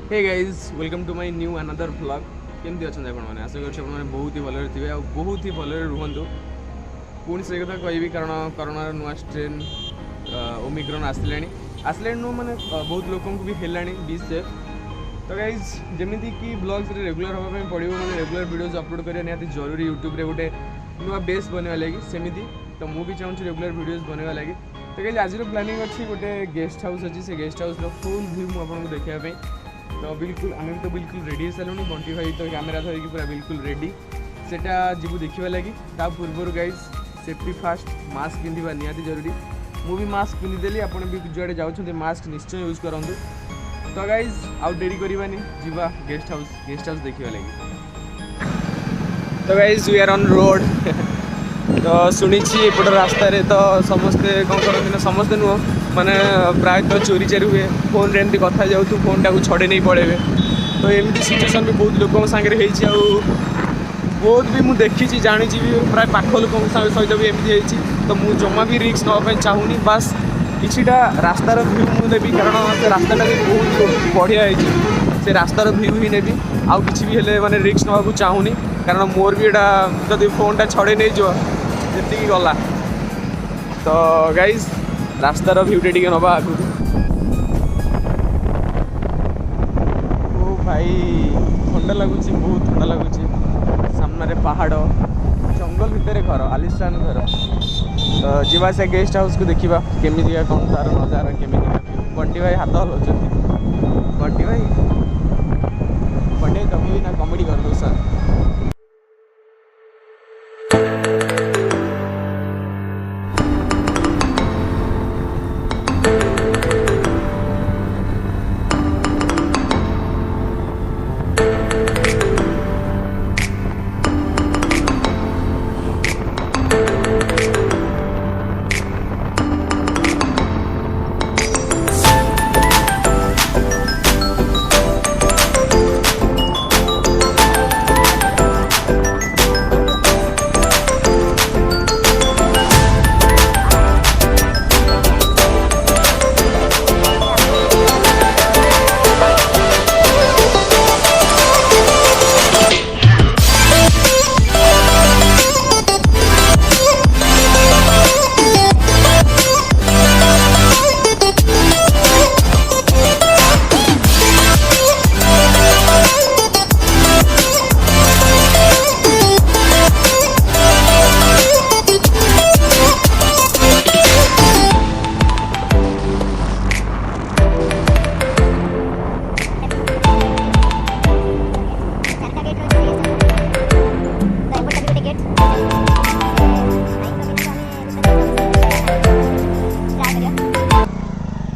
Hey guys welcome to my new another vlog केमती अच्छा आपने आशा कर बहुत ही भलरे थे आ बहुत ही भलरे रुहतु पुणी से कथा कहि कारण कोरोना नुआ स्ट्रेन ओमिक्रॉन आसले मैंने बहुत लोक भी है बी सेफ। तो गाइज जमीती कि ब्लॉग्स रेगुलर हाँपाई पड़ो मैंने रेगुलर वीडियोज अपलोड करने निहाती जरूरी यूट्यूब गोटे नुआ बेस बनवा लगी सेमती। तो मुझे चाहूँ रेगुलर वीडियोज बनवा लगी। तो गाइज आज प्लानिंग अच्छी गोटे गेस्ट हाउस अच्छी से गेस्ट हाउस फुल व्यू मुझे देखापी। तो बिल्कुल आम तो बिल्कुल रेडी सारे बंटी भाई तो कैमेरा धरिकी पूरा बिल्कुल रेडी सेटा जीवु देखा लगी। ता पूर्व गाइज सेफ्टी फास्ट मास्क पिंधा निहाती जरूरी। मुझे मास्क पिंधिदेली आप जुआड़े जाऊँ मास्क निश्चय यूज करूँ। तो गाइज आउ डेरी करवानी जीवा गेस्ट हाउस देखा लगी। तो guys we are on road. तो शुणी एपट रास्ता तो समस्ते कौन करते ना समस्ते नुह माने प्रायतः चोरी चारी हुए फोन रे एमती कथा जाऊ फोन टाक छड़े नहीं पड़े। तो एमती सिचुएसन भी बहुत लोक सागर बहुत भी मुझे देखी जानी भी प्राय पाख लोक सहित भी एमती। तो मुझे जमा भी रिस्क नापी चाहूनी बास किछिटा रास्तार भ्यू मुझे देवी कारण से रास्ता भी बहुत बढ़िया है से रास्तार भ्यू ही नेबी आउ किसी भी हेले माने रिस्क नाकू चाहूनी कारण मोर भी यहाँ जब फोनटा छड़े नहीं जी गला। तो गाइज रास्तार भ्यूटे टे नवा आगु। ओ भाई ठंडा लगुच बहुत ठंडा लगुच सामने पहाड़ जंगल भितर घर आलिशान घर। तो जीवा से गेस्ट हाउस को देखा केमी कौन तार नजारा केमी बंटी भाई हाथ हलाउं बंटी भाई तुम भी ना कमेडी कर दो सर।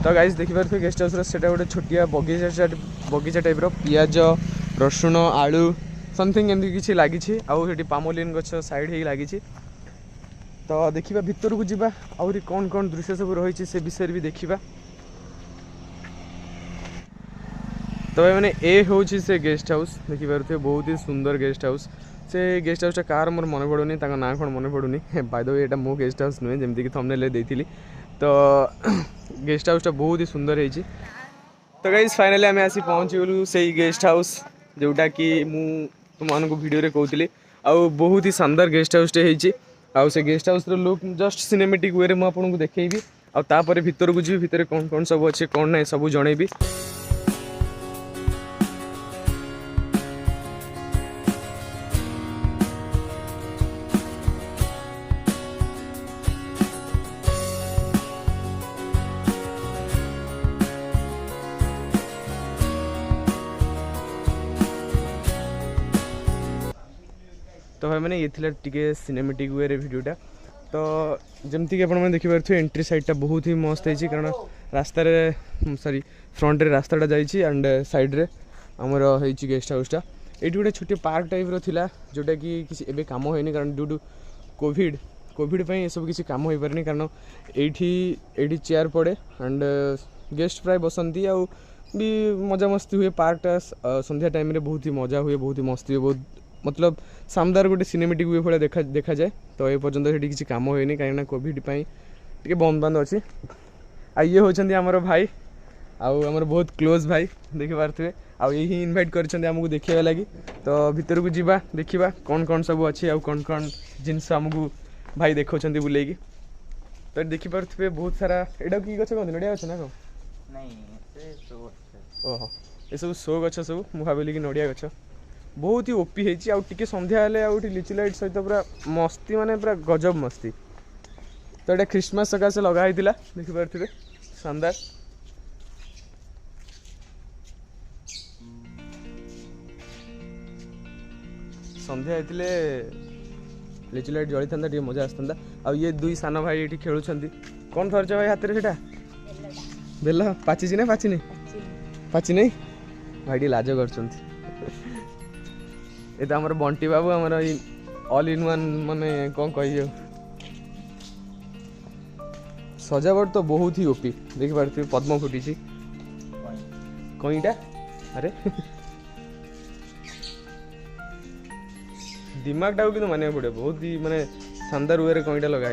तो गाइज देखिए गेस्ट हाउस से गोटे छोटिया बगीचा टाइप पियाज रसुण आलू समथिंग एमती किसी लगी आउट पामोलिन गछ साइड ही लगी। तो देखा भितर को जीवा आहरी कौन कौन दृश्य सब रही से विषय भी देखा। तो भाई मैंने ए हूँ से गेस्ट हाउस देखिए बहुत ही सुंदर गेस्ट हाउस से गेस्ट हाउस कार मोर मन पड़ूनी ना कौन मन पड़ूनी बाय द वे एटा मो गेस्ट हाउस नुहे जमीक थंबनेल देती। तो गेस्ट हाउस बहुत ही सुंदर है। तो गाइज फाइनली आम आसी पहुँचीगलु से गेस्ट हाउस जोटा कि तुमको वीडियो रे कहूली आउ बहुत ही शानदार गेस्ट हाउस टे आउ से guest house look just cinematic way मुझे देखी आपर भीतर को जी भितर कौन कौन सब अच्छे कौन ना सब जनइबी। तो भाई मैंने ये टे सिनेमेटिक वे वीडियोटा। तो जमती कि आपने देखिपे एंट्री साइडटा बहुत ही मस्त है कारण रास्तार सॉरी फ्रंट रे रास्ताटा जाइए एंड साइड रे आमर हो गेस्ट हाउसटा ये गोटे छोटे पार्क टाइप रा जोटा कि किसी एबे काम होनी कारण ड्यू टू कोविड पे ये सब किसी काम हो पारे कारण ये चेयर पड़े एंड गेस्ट प्राय बसंती आउ भी मजा मस्ती हुए। पार्कटा संध्या टाइम रे बहुत ही मजा हुए बहुत ही मस्ती हुए बहुत मतलब सामदार गोटे सिनेमेटिक वे भाया देखा जाए। तो ये पर्यंत से किसी काम होनी कहीं कोविड टे बंद अच्छी। आ ये होती आमर भाई आउ हमर बहुत क्लोज भाई देखि पारथुए आउ यही इनवाइट करछन्ते हमकु देखिया लागि तो भीतर को जीवा देखिबा कोन कोन सब अछि आउ कोन कोन जिंस हमकु भाई देखौछन्ते बुलेगी तो देखि पारथुए बहुत सारा एडा की गछ कोन नडिया गछ ना को नहीं से सो ओहो ए सब शो गछ सब मु भाबिली कि नडिया गछ बहुत ही ओपी हेची आउ टिके संध्या हले आउ लिची लाइट सहित पूरा मस्ती माने पूरा गजब मस्ती तो एटा क्रिसमस सका से लगा हैतिला देखि पारथुए शानदार संध्या हेतिले लिची लाइट जळी थांदा टिके मजा आस्तंदा आ ये दुई सान भाई एठी खेलुछंती कोन धरछ भाई हाथ रे सेटा बेला पाची छी ना पाची नहीं पाची नहीं भाई लाज करछंती एटा हमर बंटी बाबू हमर ऑल इन वन माने कोन कहियो सजावट तो बहुत ही ओपी देखि पारथि पद्म फुटी छी कईटा अरे दिमाग टाको कि माने पड़े बहुत ही माने शानदार वे कईटा लगा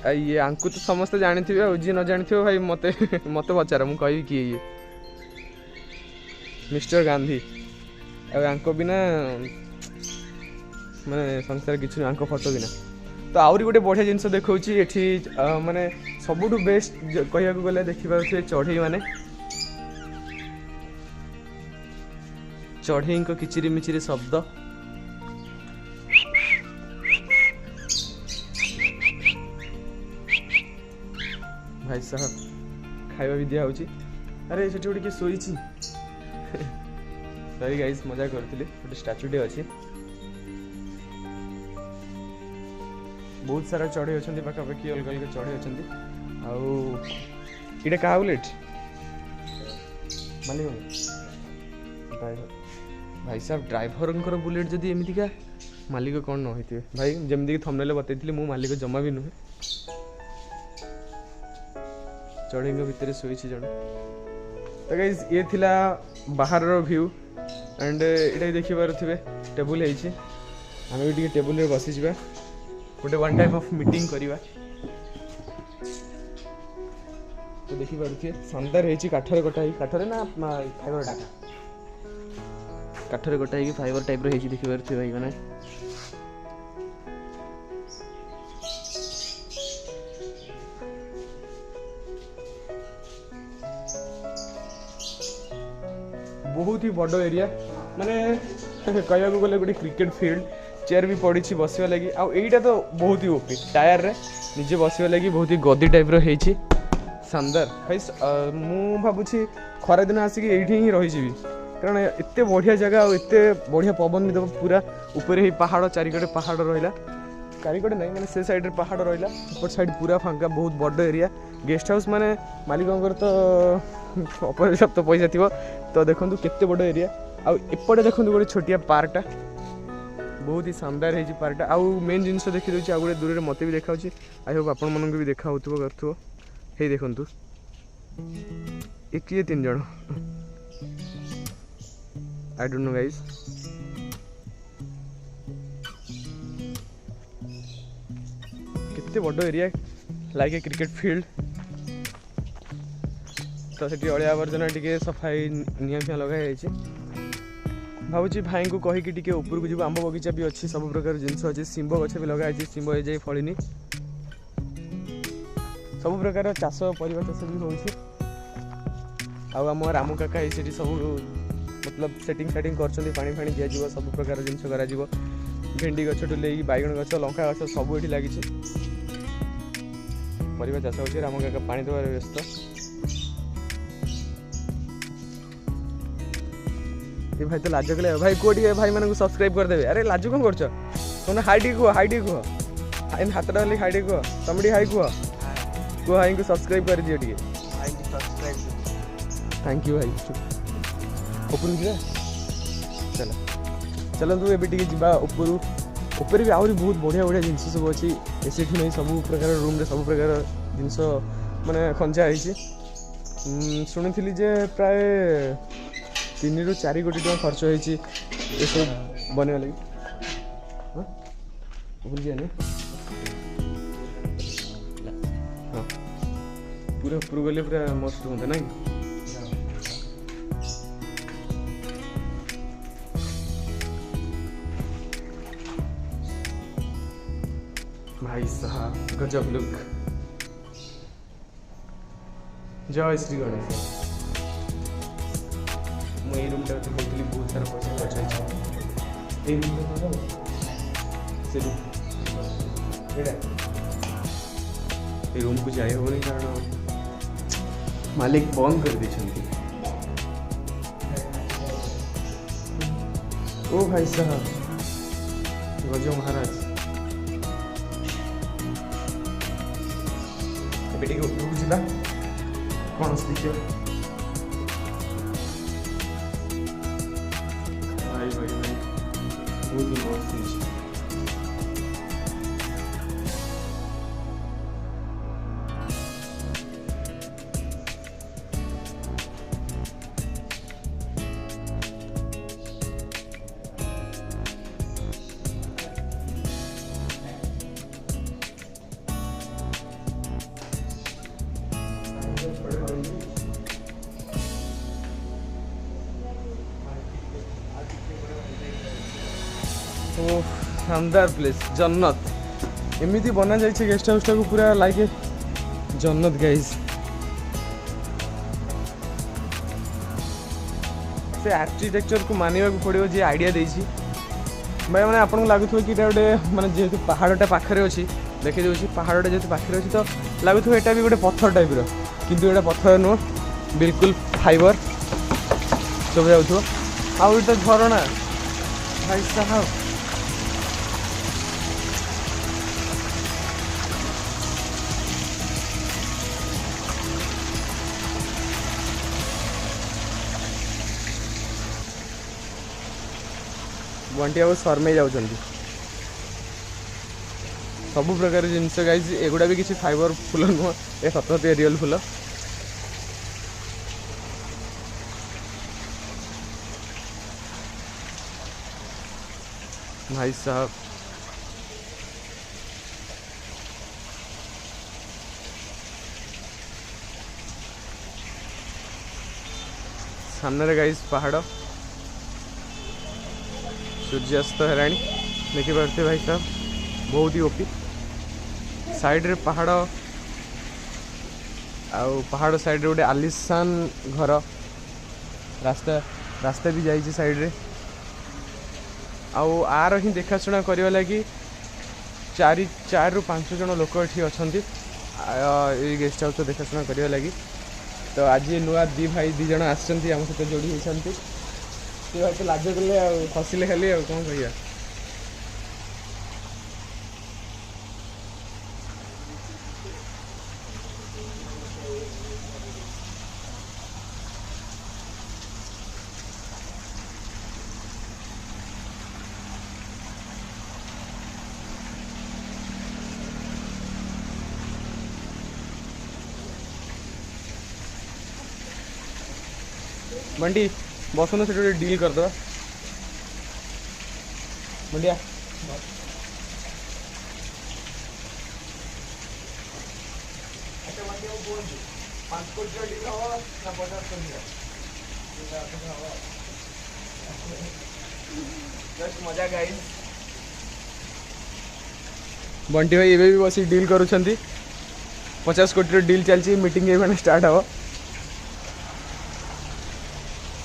है ये आंकु तो समस्त जानी थे जी न जानी थे भाई मत मत पचार मुझे कह किए ये मिस्टर गांधी आंको बिना माने संसार किसी आंको फोटो बिना तो आहरी गोटे बढ़िया जिनस देखा माने सबुठु बेस्ट कह गले देखिए चढ़ई माने चढ़ई किचिरी मिचिरी शब्द भाई साहब खाଇବା भी दिया होची अरे सेठी गोटे किए शोई सॉरी गाइस मजा करथिले गोटे स्टैच्यूटे अच्छी बहुत सारा चढ़ई अच्छा पाखापाखि अलग अलग चढ़ई अच्छा आउ क्या बुलेट मालिक ड्राइवर भाई साहब ड्राइवर बुलेट जदि एमतीका मालिक कौन न होते भाई जमीक थंबनेल बतई मु मालिक जमा भी नुहे चढ़ई भितर शोई जन तो गाइस ये थिला बाहर व्यू एंड ये देखी पारे टेबुल आम भी टेबुल रे बसी जा गोटे वन टाइप ऑफ मीटिंग करवा तो देखी पारे शानदार है काठरे कटा काठरे ना फाइबर काठरे कटा फाइबर टाइप रही देखी पारे भाई मैंने बहुत ही बड़ एरिया माने कहया गले गोटे क्रिकेट फील्ड चेयर भी पड़ी बसवा लगी आईटा तो बहुत ही ओपी टायर रे निजे बसवा लगी बहुत ही गदी टाइप रही शानदार भाई मु भावुँ खरा दिन आसिक ये ही रही कारण एत बढ़िया जगह एत बढ़िया पवन भी देव पूरा ऊपर ही पहाड़ चारिकटे पहाड़ रहा चारिकटे नहीं मैंने से साइड पहाड़ रहा सेपट साइड पूरा फांका बहुत बड़ एरिया गेस्ट हाउस माने मालिक तो अपर्याप्त पैसा थी तो देखो केते बड़ एरिया आउटे देखो गोटे छोटिया पार्कटा बहुत ही शानदार है पार्कटा आउ मेन जिनस देखी दूसरी आ गए दूर मत भी देखा आई होप आपण मन भी देखा हो हे देखु एक किए 3 जन आई डोंट नो गाइस केते बड़ area like a cricket field तो से अलिया आवर्जना टी सफाई निया फिया लगे भावुँ भाई को कहीकि टी ऊपर को जीव आंब बगीचा भी अच्छी सब प्रकार जिनस अच्छे शिंब गछ भी लगे शिंब ए जाए फलिनी सब प्रकार चाष परिवा चाष भी हो आम रामू काका ये सब मतलब सेटिंग सेटिंग कर पानी फाणी दिज्व सब प्रकार जिन कर भेंडी गछठू ले बैगण गछ लंका गछ सब ये लगी परिवा चाष हो राम काका पानी देवार व्यस्त ये भाई तो लाज कले भाई कोटी भाई मानक सब्सक्राइब करदेवे अरे लाज कौन कर तुमने हाई टी कह हाथ डाली हाई टी कह तुम हाई कह को हाई को सब्सक्राइब कर दियो टिके थैंक यू भाई ऊपर जा चलो चलतु एबे टिके जिबा ऊपर भी आहरी बहुत बढ़िया बढ़िया जिनस सब अच्छी एसी नहीं सब प्रकार रूम रे सब प्रकार जिनस माने खंजा है शुणी जे प्राय 3 ରୁ 4 कोटी टका खर्च होती बनवा लगी भूल जाए पूरा ऊपर गले पूरा मस्त होता ना भाई साहब गजब लुक। जय श्री गणेश। मुझे रूम टा कहती बहुत सारा पैसा खर्च है रूम से रूम को जाए हो नहीं कारण मालिक बंद कर दी। ओ भाई साहब गजो महाराज बेटी को रुक जा कौन स्पीकर भाई भाई भाई बहुत ही मस्त। ओ शानदार प्लेस जन्नत एमती बना जाए गेस्ट हाउस को पूरा लाइक जन्नत गाइज। से आर्किटेक्चर को मानवा पड़ो जी आइडिया देसी भाई मैंने आपको लगुव कि गोटे माने जेहेतु पहाड़टा पाखे अच्छी देखी दूसरी पहाड़टा जेहतु पाखे अच्छी तो लगुव यहाँ भी गोटे पत्थर टाइप किंतु यहाँ पत्थर नुह बिल्कुल फाइबर सब जाऊ आउ तो झरणा भाई साहब बंटी बाबू शर्मे जाऊँ सब प्रकार जिनस गाइज एगुड़ा भी किसी फाइबर फुल नुह ए सत रियल फुल भाई साहब सामने गाइज पहाड़ सूर्यास्त है देखिपे भाई साहब बहुत ही ओपी साइड रे पहाड़ आउ पहाड़ साइड रे गोटे आलिशान घर रास्ता रास्ता भी जाइए साइड रे आउ आर ही देखाशुना करने लगी 4 ରୁ 5 जन लोक ये अच्छा गेस्ट हाउस देखाशुना करने लगी। तो आज नुआ दी भाई 2 जन आम सहित जोड़ी होती तो लाज कले हसिले खाली कौन कह मंडी बसन से डील करदे मंडिया मजा गाइस बंटी भाई एवं भी बस डील करुँच 50 कोटी डील चलती मीटिंग ये स्टार्ट हम।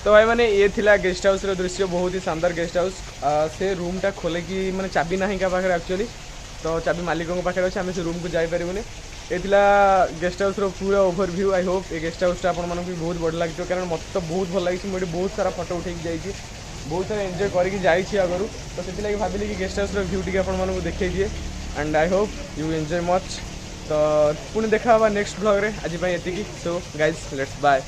तो भाई मैंने ये थिला गेस्ट हाउस रो दृश्य बहुत ही शानदार गेस्ट हाउस से रूम टा खोले कि मैंने चाबी ना क्या पाखे एक्चुअली तो चाबी मालिकों पाखे अच्छे आम से रूम को जापरूनी ये गेस्ट हाउस रो पूरा ओवरव्यू। आई होप ये गेस्ट हाउस आपको बहुत बढ़िया लगे कारण मत तो बहुत भल लगी मुझे बहुत सारा फोटो उठे जाइए बहुत सारा एंजॉय करके जाइए आगु तो से भाविली कि गेस्ट हाउस व्यू टी आपको देखा दिए and I hope you enjoy much. तो पुणी देखा नेक्स्ट ब्लॉग रे आज ये सो गाइज लेट्स बाय।